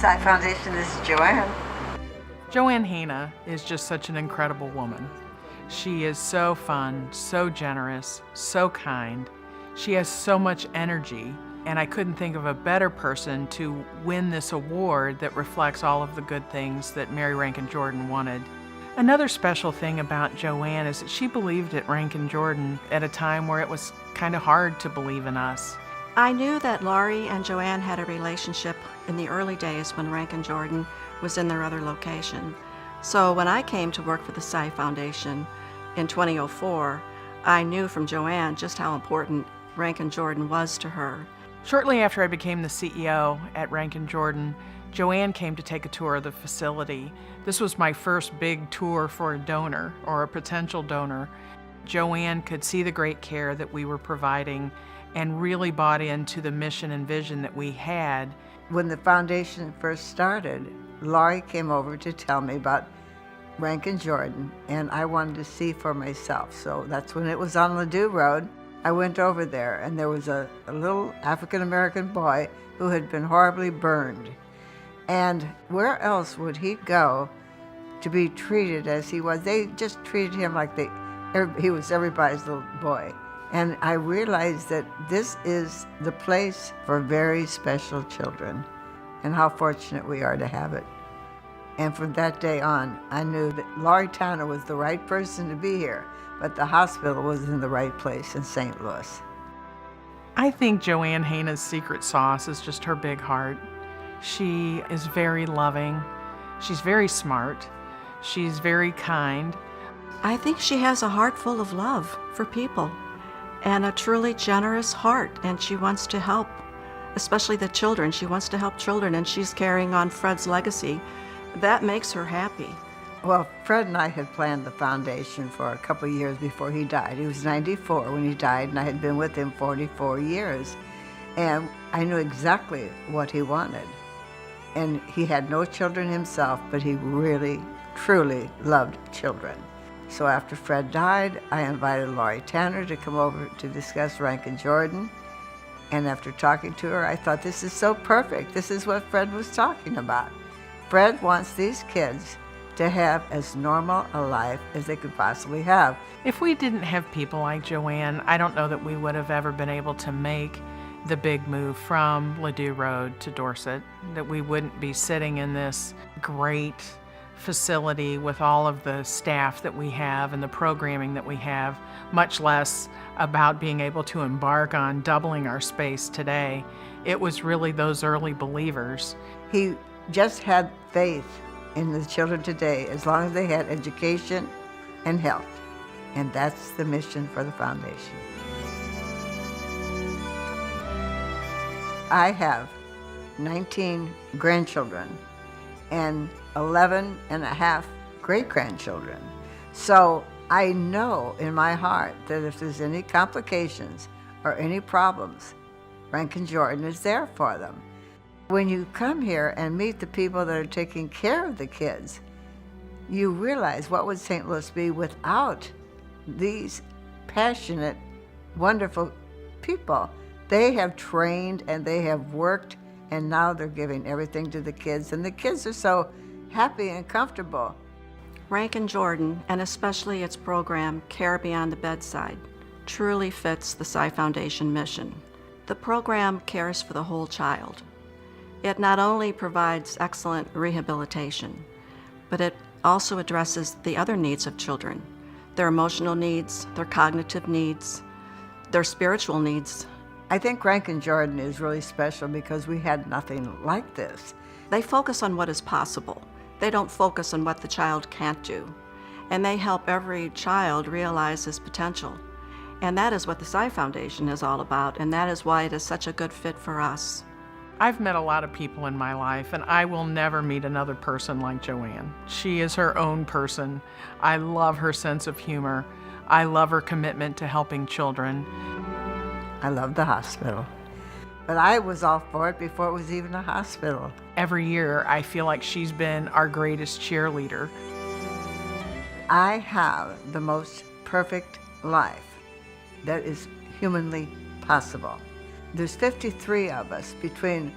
Sci Foundation. This is JoAnn. JoAnn Hejna is just such an incredible woman. She is so fun, so generous, so kind. She has so much energy, and I couldn't think of a better person to win this award that reflects all of the good things that Mary Rankin Jordan wanted. Another special thing about JoAnn is that she believed at Rankin Jordan at a time where it was kind of hard to believe in us. I knew that Laurie and JoAnn had a relationship in the early days when Rankin Jordan was in their other location. So when I came to work for the Sci Foundation in 2004, I knew from JoAnn just how important Rankin Jordan was to her. Shortly after I became the CEO at Rankin Jordan, JoAnn came to take a tour of the facility. This was my first big tour for a donor or a potential donor. JoAnn could see the great care that we were providing and really bought into the mission and vision that we had. When the foundation first started, Laurie came over to tell me about Rankin Jordan, and I wanted to see for myself. So that's when it was on Ladue Road. I went over there, and there was a little African-American boy who had been horribly burned. And where else would he go to be treated as he was? They just treated him like he was everybody's little boy. And I realized that this is the place for very special children, and how fortunate we are to have it. And from that day on, I knew that Laurie Towner was the right person to be here, but the hospital was in the right place in St. Louis. I think JoAnn Hejna's secret sauce is just her big heart. She is very loving. She's very smart. She's very kind. I think she has a heart full of love for people and a truly generous heart, and she wants to help, especially the children. She wants to help children, and she's carrying on Fred's legacy. That makes her happy. Well, Fred and I had planned the foundation for a couple of years before he died. He was 94 when he died, and I had been with him 44 years. And I knew exactly what he wanted. And he had no children himself, but he really, truly loved children. So after Fred died, I invited Laurie Towner to come over to discuss Rankin Jordan. And after talking to her, I thought, this is so perfect. This is what Fred was talking about. Fred wants these kids to have as normal a life as they could possibly have. If we didn't have people like JoAnn, I don't know that we would have ever been able to make the big move from Ladue Road to Dorset, that we wouldn't be sitting in this great facility with all of the staff that we have and the programming that we have, much less about being able to embark on doubling our space today. It was really those early believers. He just had faith in the children today as long as they had education and health. And that's the mission for the foundation. I have 19 grandchildren and 11 and a half great-grandchildren. So I know in my heart that if there's any complications or any problems, Rankin Jordan is there for them. When you come here and meet the people that are taking care of the kids, you realize what would St. Louis be without these passionate, wonderful people. They have trained and they have worked, and now they're giving everything to the kids, and the kids are so happy and comfortable. Rankin Jordan, and especially its program, Care Beyond the Bedside, truly fits the Sci Foundation mission. The program cares for the whole child. It not only provides excellent rehabilitation, but it also addresses the other needs of children, their emotional needs, their cognitive needs, their spiritual needs. I think Rankin Jordan is really special because we had nothing like this. They focus on what is possible. They don't focus on what the child can't do. And they help every child realize his potential. And that is what the Sci Foundation is all about, and that is why it is such a good fit for us. I've met a lot of people in my life, and I will never meet another person like JoAnn. She is her own person. I love her sense of humor. I love her commitment to helping children. I love the hospital. But I was all for it before it was even a hospital. Every year, I feel like she's been our greatest cheerleader. I have the most perfect life that is humanly possible. There's 53 of us between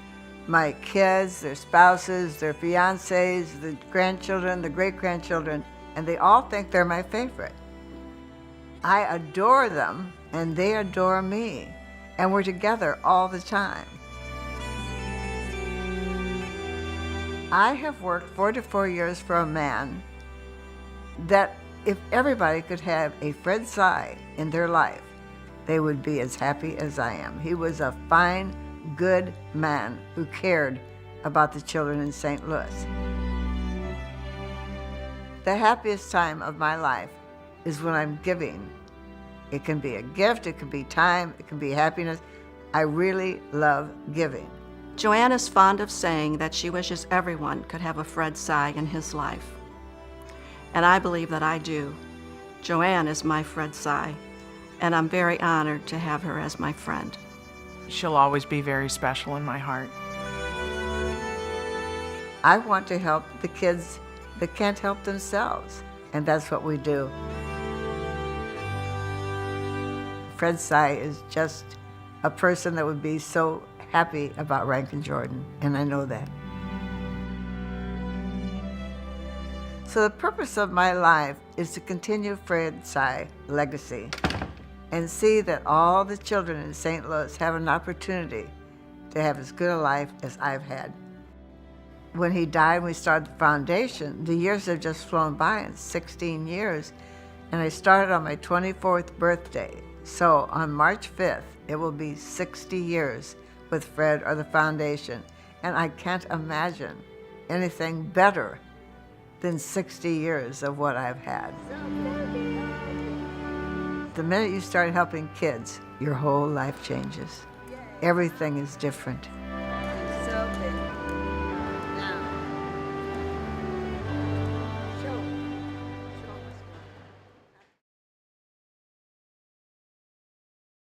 my kids, their spouses, their fiancés, the grandchildren, the great-grandchildren, and they all think they're my favorite. I adore them, and they adore me, and we're together all the time. I have worked 44 years for a man that if everybody could have a Fred Sy in their life, they would be as happy as I am. He was a fine, good man who cared about the children in St. Louis. The happiest time of my life is when I'm giving. It can be a gift, it can be time, it can be happiness. I really love giving. JoAnn is fond of saying that she wishes everyone could have a Fred Sy in his life. And I believe that I do. JoAnn is my Fred Sy, and I'm very honored to have her as my friend. She'll always be very special in my heart. I want to help the kids that can't help themselves, and that's what we do. Fred Sy is just a person that would be so happy about Rankin Jordan, and I know that. So the purpose of my life is to continue Fred Sy legacy and see that all the children in St. Louis have an opportunity to have as good a life as I've had. When he died and we started the foundation, the years have just flown by, in 16 years, and I started on my 24th birthday. So on March 5th, it will be 60 years with Fred or the foundation, and I can't imagine anything better than 60 years of what I've had. The minute you start helping kids, your whole life changes. Everything is different.